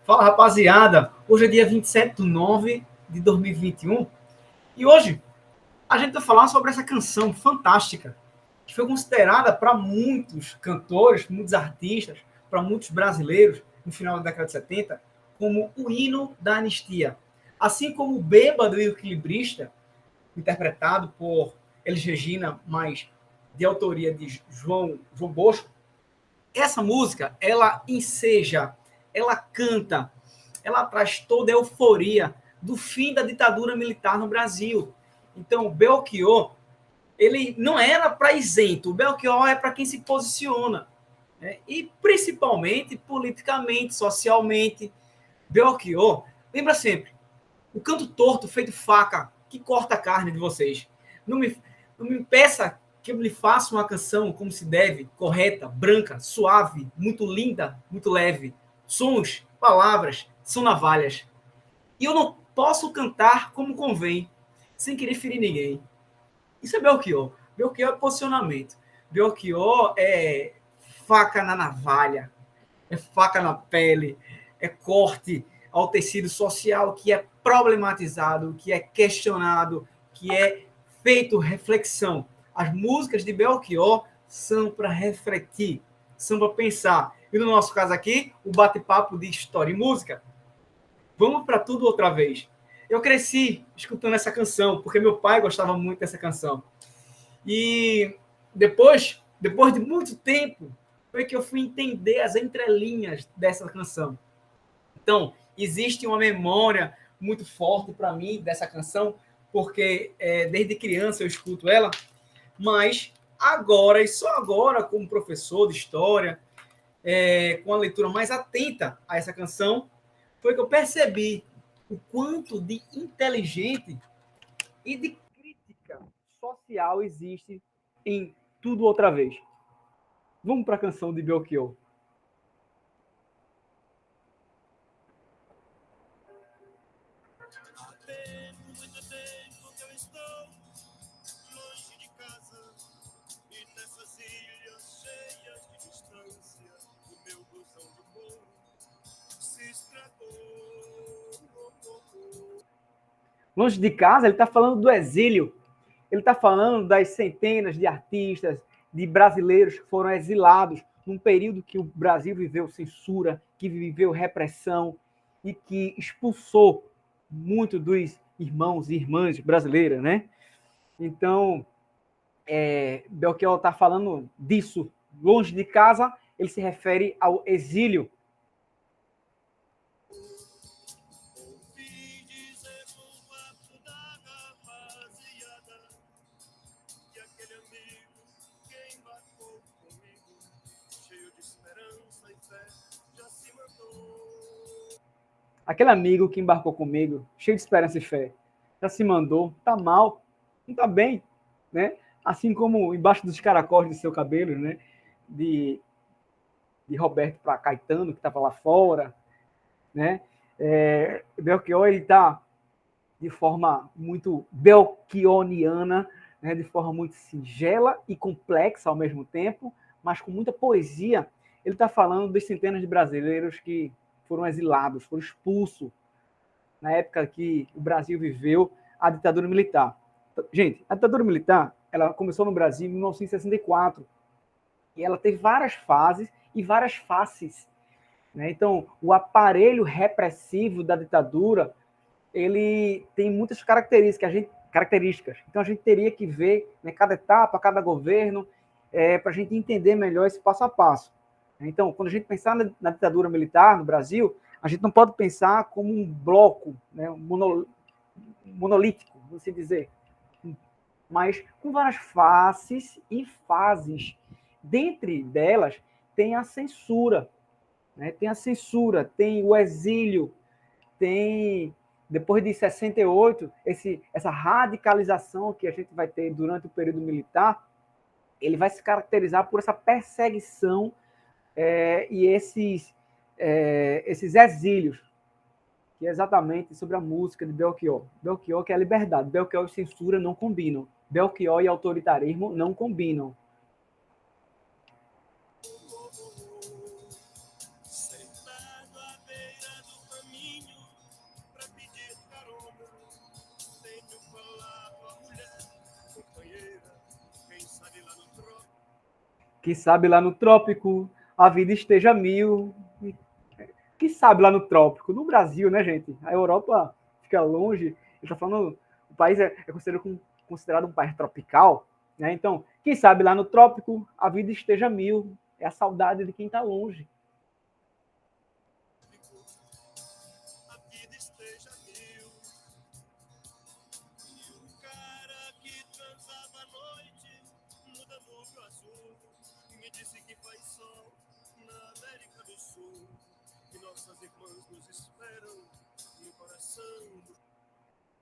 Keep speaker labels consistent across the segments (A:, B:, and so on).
A: Fala, rapaziada. Hoje é dia 27/9/2021 e hoje a gente vai falar sobre essa canção fantástica que foi considerada para muitos cantores, muitos artistas, para muitos brasileiros no final da década de 70 como o hino da anistia. Assim como o Bêbado e o Equilibrista, interpretado por Elis Regina, mas de autoria de João Bosco, essa música, ela enseja, ela canta, ela traz toda a euforia do fim da ditadura militar no Brasil. Então, o Belchior, ele não era para isento, o Belchior é para quem se posiciona, né? E principalmente politicamente, socialmente. Belchior, lembra sempre, o canto torto feito faca que corta a carne de vocês. Não me peça que eu lhe faça uma canção como se deve, correta, branca, suave, muito linda, muito leve. Sons, palavras, são navalhas. E eu não posso cantar como convém, sem querer ferir ninguém. Isso é Belchior. Belchior é posicionamento. Belchior é faca na navalha, é faca na pele, é corte ao tecido social que é problematizado, que é questionado, que é feito reflexão. As músicas de Belchior são para refletir, são para pensar. E no nosso caso aqui, o bate-papo de história e música. Vamos para tudo outra vez. Eu cresci escutando essa canção, porque meu pai gostava muito dessa canção. E depois de muito tempo, foi que eu fui entender as entrelinhas dessa canção. Então, existe uma memória muito forte para mim dessa canção, porque desde criança eu escuto ela, mas agora, e só agora, como professor de história, com a leitura mais atenta a essa canção, foi que eu percebi o quanto de inteligente e de crítica social existe em Tudo Outra Vez. Vamos para a canção de Belchior. Longe de casa, ele está falando do exílio. Ele está falando das centenas de artistas, de brasileiros que foram exilados num período que o Brasil viveu censura, que viveu repressão e que expulsou muito dos irmãos e irmãs brasileiras, né? Então, Belchior está falando disso. Longe de casa, ele se refere ao exílio. Aquele amigo que embarcou comigo, cheio de esperança e fé, já se mandou, tá mal, não tá bem, né? Assim como embaixo dos caracóis do seu cabelo, né? De Roberto para Caetano, que estava lá fora, né? Belchior, ele tá de forma muito belchioriana, né? De forma muito singela e complexa ao mesmo tempo, mas com muita poesia. Ele está falando dos centenas de brasileiros que foram exilados, foram expulsos na época que o Brasil viveu a ditadura militar. Gente, a ditadura militar, ela começou no Brasil em 1964 e ela teve várias fases e várias faces, né? Então, o aparelho repressivo da ditadura, ele tem muitas características. Então, a gente teria que ver, né, cada etapa, cada governo, para a gente entender melhor esse passo a passo. Então, quando a gente pensar na ditadura militar no Brasil, a gente não pode pensar como um bloco, né, monolítico, vamos dizer, mas com várias faces e fases. Dentre delas, tem a censura, né? Tem a censura, tem o exílio, tem, depois de 68, essa radicalização que a gente vai ter durante o período militar, ele vai se caracterizar por essa perseguição e esses exílios, que é exatamente sobre a música de Belchior. Belchior que é a liberdade. Belchior e censura não combinam. Belchior e autoritarismo não combinam.
B: Quem sabe lá no trópico a vida esteja mil. Quem sabe lá no trópico? No Brasil, né, gente? A Europa fica longe. Ele está falando, o país é considerado um país tropical, né? Então, quem sabe lá no trópico a vida esteja mil. É a saudade de quem está longe.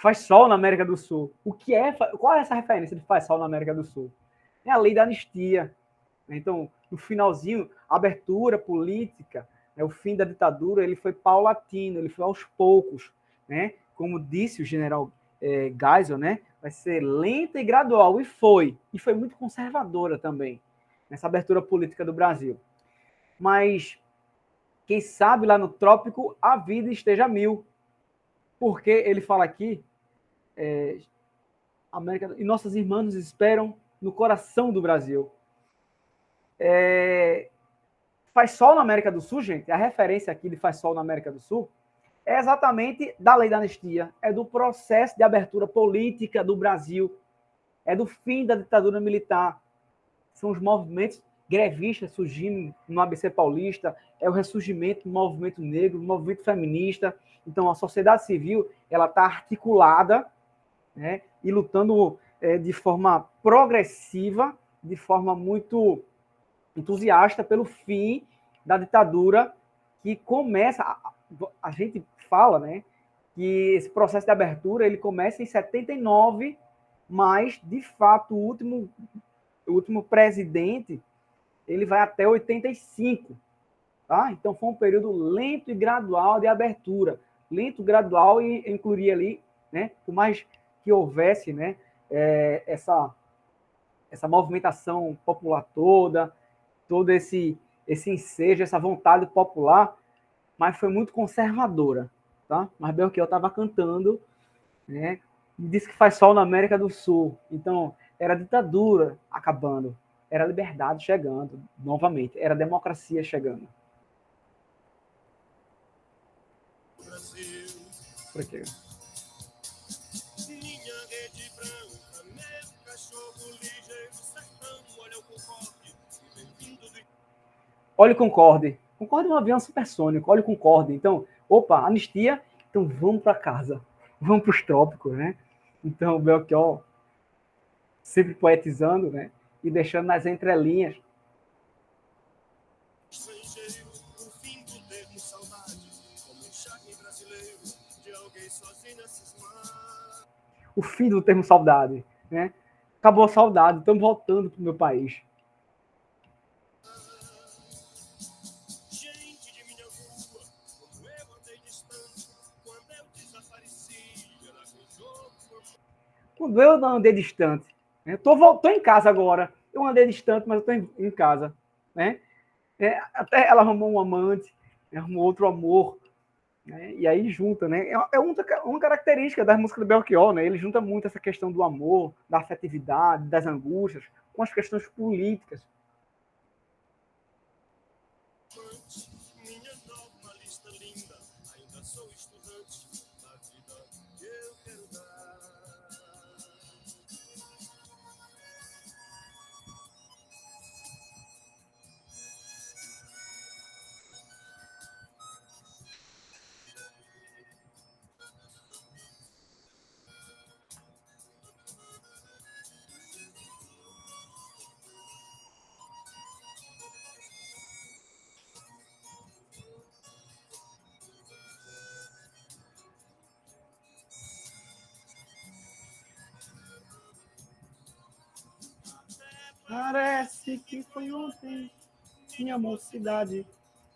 B: Faz sol na América do Sul. Qual é essa referência de faz sol na América do Sul? É a lei da anistia. Então, no finalzinho, a abertura política, né, o fim da ditadura, ele foi paulatino, ele foi aos poucos, né? Como disse o general Geisel, né? Vai ser lenta e gradual, e foi muito conservadora também, nessa abertura política do Brasil. Mas, quem sabe lá no trópico a vida esteja mil, porque ele fala aqui, América, e nossas irmãs nos esperam no coração do Brasil. Faz sol na América do Sul, gente, a referência aqui de faz sol na América do Sul é exatamente da lei da anistia, é do processo de abertura política do Brasil, é do fim da ditadura militar. São os movimentos grevistas surgindo no ABC Paulista, é o ressurgimento do movimento negro, do movimento feminista. Então, a sociedade civil ela está articulada, né, e lutando de forma progressiva, de forma muito entusiasta pelo fim da ditadura, que começa... A gente fala, né, que esse processo de abertura ele começa em 79, mas, de fato, o último presidente ele vai até 85. Tá? Então, foi um período lento e gradual de abertura. Lento, gradual, e incluiria ali, né, por mais que houvesse, né, essa movimentação popular toda, todo esse ensejo, essa vontade popular, mas foi muito conservadora. Tá? Mas Belchior estava cantando, né, e disse que faz sol na América do Sul. Então, era a ditadura acabando, era a liberdade chegando novamente, era a democracia chegando. Por aqui. Minha rede branca, meu cachorro ligeiro, sertão, olha o Concorde, olha o Concorde. Concorde é um avião supersônico, olha o Concorde. Então, opa, anistia, então vamos para casa, vamos para os trópicos, né? Então, o Belchior sempre poetizando, né? E deixando nas entrelinhas. O fim do termo saudade, né? Acabou a saudade, estamos voltando para o meu país. Quando eu andei distante, né? Tô em casa agora. Eu andei distante, mas eu estou em casa, né? Até ela arrumou um amante, arrumou outro amor, né? E aí junta, né? É uma característica das músicas do Belchior, né? Ele junta muito essa questão do amor, da afetividade, das angústias, com as questões políticas. Minha nova lista linda, ainda sou estudante da vida que eu quero dar. Parece que foi ontem, minha mocidade,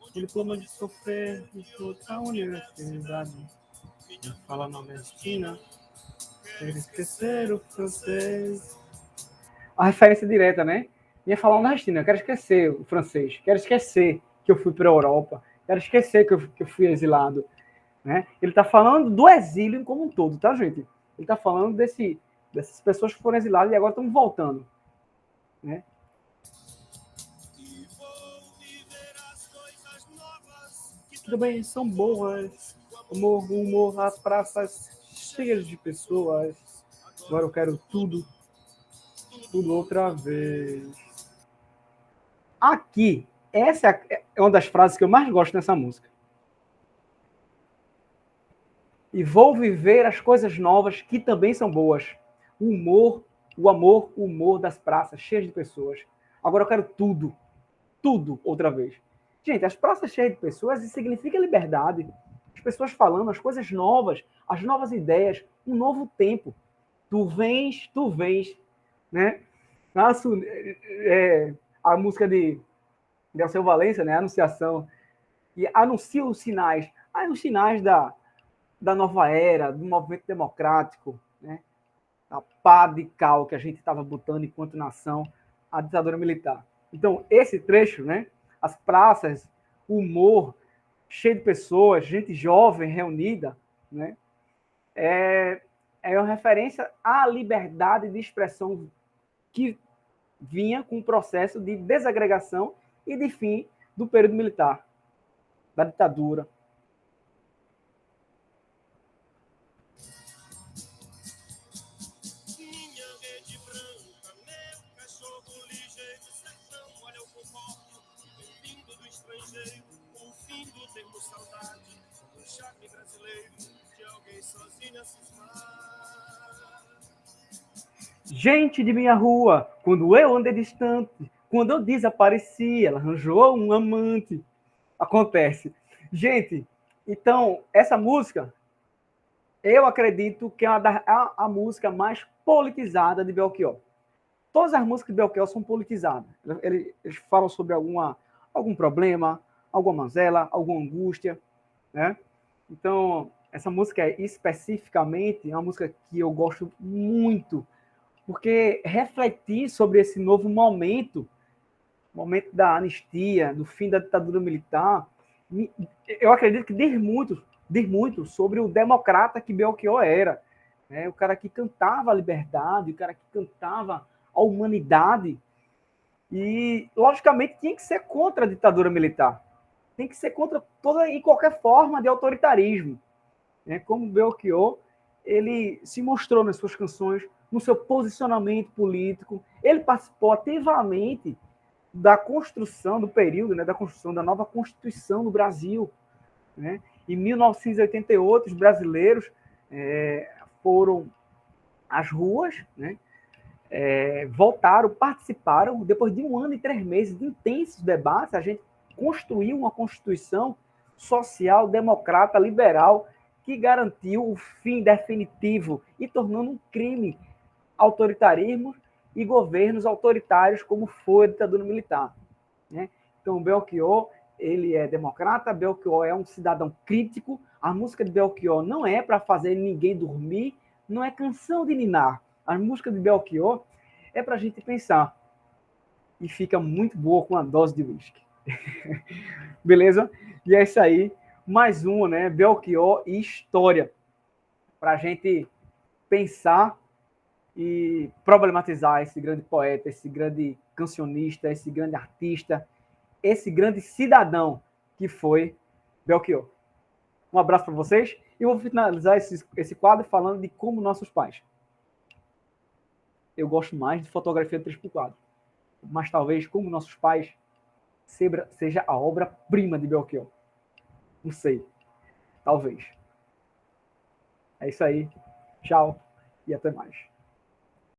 B: o diploma de sofrer de toda a universidade. Fala nordestina, quero esquecer o francês. A referência direta, né? Ia falar nordestina, quero esquecer o francês, quero esquecer que eu fui para a Europa, quero esquecer que eu fui exilado. Né? Ele está falando do exílio como um todo, tá, gente? Ele está falando dessas pessoas que foram exiladas e agora estão voltando. Né? que também são boas. Humor, as praças cheias de pessoas. Agora eu quero tudo outra vez. Aqui, essa é uma das frases que eu mais gosto nessa música. E vou viver as coisas novas que também são boas. O humor das praças cheias de pessoas. Agora eu quero tudo outra vez. Gente, as praças cheias de pessoas significa liberdade. As pessoas falando as coisas novas, as novas ideias, um novo tempo. Tu vens, né? A música de Alceu Valença, né? Anunciação. E anuncia os sinais. Aí os sinais da nova era, do movimento democrático, né? A pá de cal que a gente estava botando enquanto nação, a ditadura militar. Então, esse trecho, né? As praças, o humor cheio de pessoas, gente jovem reunida, né? É uma referência à liberdade de expressão que vinha com o processo de desagregação e de fim do período militar, da ditadura.
C: O fim do tempo saudade, o charme brasileiro de alguém sozinho a cismar.
B: Gente de minha rua, quando eu andei distante, quando eu desapareci, ela arranjou um amante. Acontece. Gente, então, essa música, eu acredito que é a música mais politizada de Belchior. Todas as músicas de Belchior são politizadas. Eles falam sobre algum problema, alguma mazela, alguma angústia, né? Então, essa música especificamente é uma música que eu gosto muito, porque refletir sobre esse novo momento da anistia, do fim da ditadura militar, eu acredito que diz muito sobre o democrata que Belchior era, né? O cara que cantava a liberdade, o cara que cantava a humanidade, e, logicamente, tinha que ser contra a ditadura militar. Tem que ser contra toda e qualquer forma de autoritarismo. Né? Como Belchior, ele se mostrou nas suas canções, no seu posicionamento político, ele participou ativamente da construção do período, né, da construção da nova Constituição do Brasil. Né? Em 1988, os brasileiros foram às ruas, né? Participaram, depois de 1 ano e 3 meses de intensos debates, a gente construiu uma Constituição social, democrata, liberal, que garantiu o fim definitivo e tornando um crime autoritarismo e governos autoritários, como foi a ditadura militar. Né? Então, Belchior, ele é democrata, Belchior é um cidadão crítico, a música de Belchior não é para fazer ninguém dormir, não é canção de ninar. A música de Belchior é para a gente pensar. E fica muito boa com uma dose de whisky. Beleza? E é isso aí. Mais uma, né? Belchior e história. Para a gente pensar e problematizar esse grande poeta, esse grande cancionista, esse grande artista, esse grande cidadão que foi Belchior. Um abraço para vocês. E eu vou finalizar esse quadro falando de como nossos pais. Eu gosto mais de fotografia 3x4. Mas talvez, como nossos pais, seja a obra-prima de Belchior. Não sei. Talvez. É isso aí. Tchau e até mais.